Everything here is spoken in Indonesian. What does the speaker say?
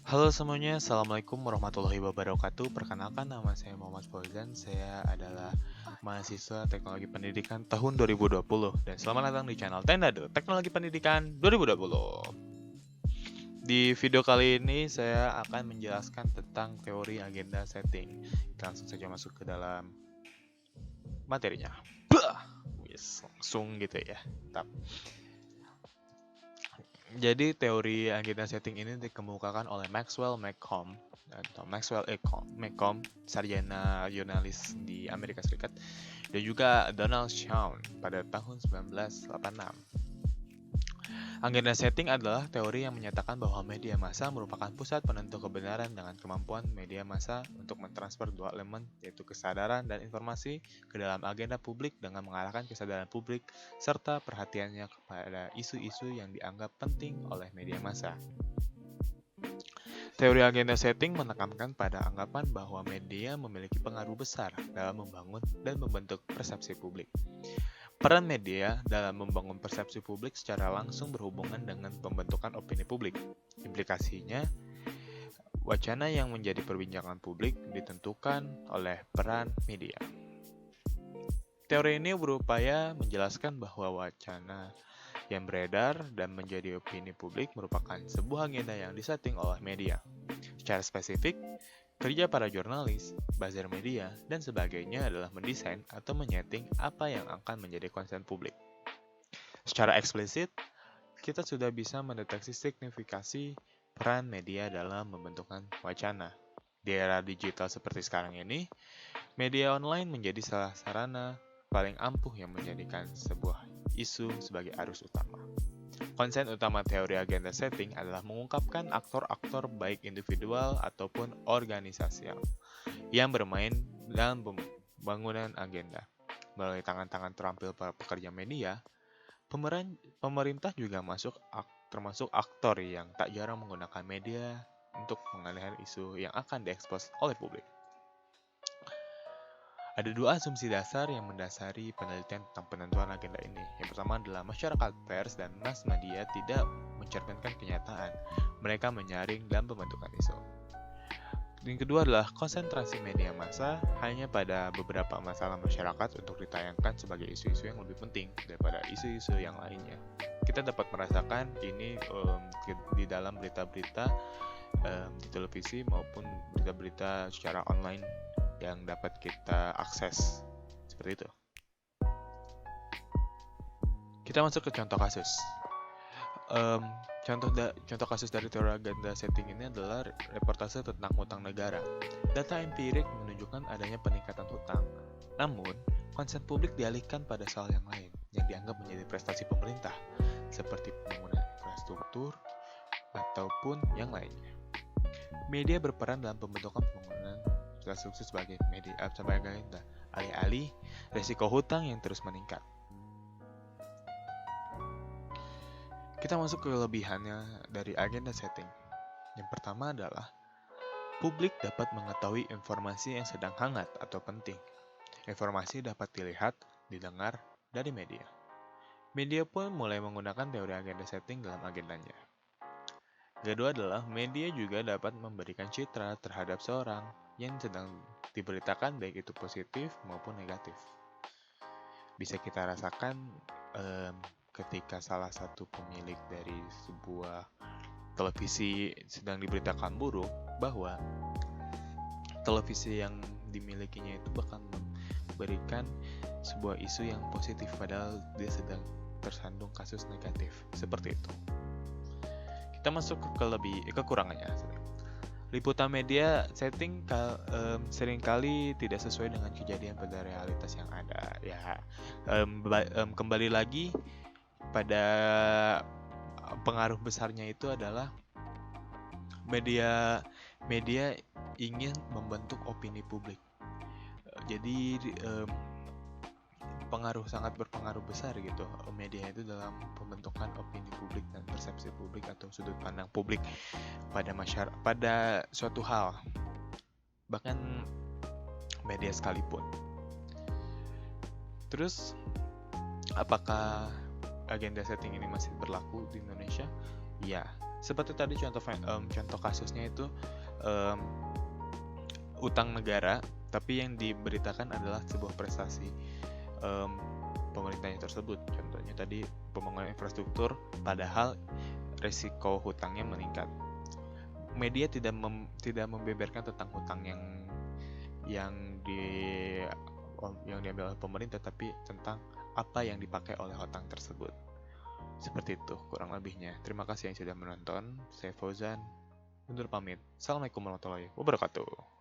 Halo semuanya, Assalamualaikum warahmatullahi wabarakatuh. Perkenalkan, nama saya Muhammad Fauzan. Saya adalah mahasiswa Teknologi Pendidikan tahun 2020. Dan selamat datang di channel Tendado Teknologi Pendidikan 2020. Di video kali ini saya akan menjelaskan tentang teori agenda setting. Kita langsung saja masuk ke dalam materinya. Yes, langsung gitu ya. Mantap. Jadi teori agenda setting ini dikemukakan oleh Maxwell Malcolm, sarjana jurnalis di Amerika Serikat, dan juga Donald Shawn pada tahun 1986. Agenda setting adalah teori yang menyatakan bahwa media massa merupakan pusat penentu kebenaran dengan kemampuan media massa untuk mentransfer dua elemen, yaitu kesadaran dan informasi, ke dalam agenda publik dengan mengarahkan kesadaran publik serta perhatiannya kepada isu-isu yang dianggap penting oleh media massa. Teori agenda setting menekankan pada anggapan bahwa media memiliki pengaruh besar dalam membangun dan membentuk persepsi publik. Peran media dalam membangun persepsi publik secara langsung berhubungan dengan pembentukan opini publik. Implikasinya, wacana yang menjadi perbincangan publik ditentukan oleh peran media. Teori ini berupaya menjelaskan bahwa wacana yang beredar dan menjadi opini publik merupakan sebuah agenda yang disetting oleh media. Secara spesifik, kerja para jurnalis, buzzer media, dan sebagainya adalah mendesain atau menyeting apa yang akan menjadi konsen publik. Secara eksplisit, kita sudah bisa mendeteksi signifikasi peran media dalam membentukkan wacana. Di era digital seperti sekarang ini, media online menjadi salah sarana paling ampuh yang menjadikan sebuah isu sebagai arus utama. Konsen utama teori agenda setting adalah mengungkapkan aktor-aktor baik individual ataupun organisasi yang bermain dalam pembangunan agenda. Melalui tangan-tangan terampil para pekerja media, pemerintah juga termasuk aktor yang tak jarang menggunakan media untuk mengalihkan isu yang akan diekspos oleh publik. Ada dua asumsi dasar yang mendasari penelitian tentang penentuan agenda ini. Yang pertama adalah masyarakat pers dan mass media tidak mencerminkan kenyataan. Mereka menyaring dan pembentukan isu. Yang kedua adalah konsentrasi media massa hanya pada beberapa masalah masyarakat untuk ditayangkan sebagai isu-isu yang lebih penting daripada isu-isu yang lainnya. Kita dapat merasakan ini di dalam berita-berita di televisi maupun berita-berita secara online yang dapat kita akses seperti itu. Kita masuk ke contoh kasus. Contoh kasus dari teori agenda setting ini adalah reportase tentang hutang negara. Data empirik menunjukkan adanya peningkatan hutang. Namun, konsen publik dialihkan pada soal yang lain yang dianggap menjadi prestasi pemerintah, seperti pembangunan infrastruktur ataupun yang lainnya. Media berperan dalam pembentukan pembangunan infrastruktur sebagai agenda, alih-alih resiko hutang yang terus meningkat. Kita masuk ke kelebihannya dari agenda setting. Yang pertama adalah publik dapat mengetahui informasi yang sedang hangat atau penting. Informasi dapat dilihat, didengar dari media. Media pun mulai menggunakan teori agenda setting dalam agendanya. Kedua adalah media juga dapat memberikan citra terhadap seorang yang sedang diberitakan, baik itu positif maupun negatif. Bisa kita rasakan ketika salah satu pemilik dari sebuah televisi sedang diberitakan buruk, bahwa televisi yang dimilikinya itu bakal memberikan sebuah isu yang positif padahal dia sedang tersandung kasus negatif. Seperti itu. Kita masuk ke kekurangannya. Liputan media setting seringkali tidak sesuai dengan kejadian pada realitas yang ada. Ya, kembali lagi pada pengaruh besarnya itu adalah media ingin membentuk opini publik. Jadi sangat berpengaruh besar gitu media itu dalam pembentukan opini publik dan persepsi publik atau sudut pandang publik pada masyarakat, pada suatu hal, bahkan media sekalipun. Terus, apakah agenda setting ini masih berlaku di Indonesia? Ya, Seperti tadi contoh kasusnya itu em, utang negara, tapi yang diberitakan adalah sebuah prestasi em, pemerintahnya tersebut. Contohnya tadi pembangunan infrastruktur, padahal resiko hutangnya meningkat. Media tidak membeberkan tentang hutang yang di yang diambil oleh pemerintah, tapi tentang apa yang dipakai oleh hutang tersebut. Seperti itu kurang lebihnya. Terima kasih yang sudah menonton. Saya Fauzan, undur pamit. Assalamualaikum warahmatullahi wabarakatuh.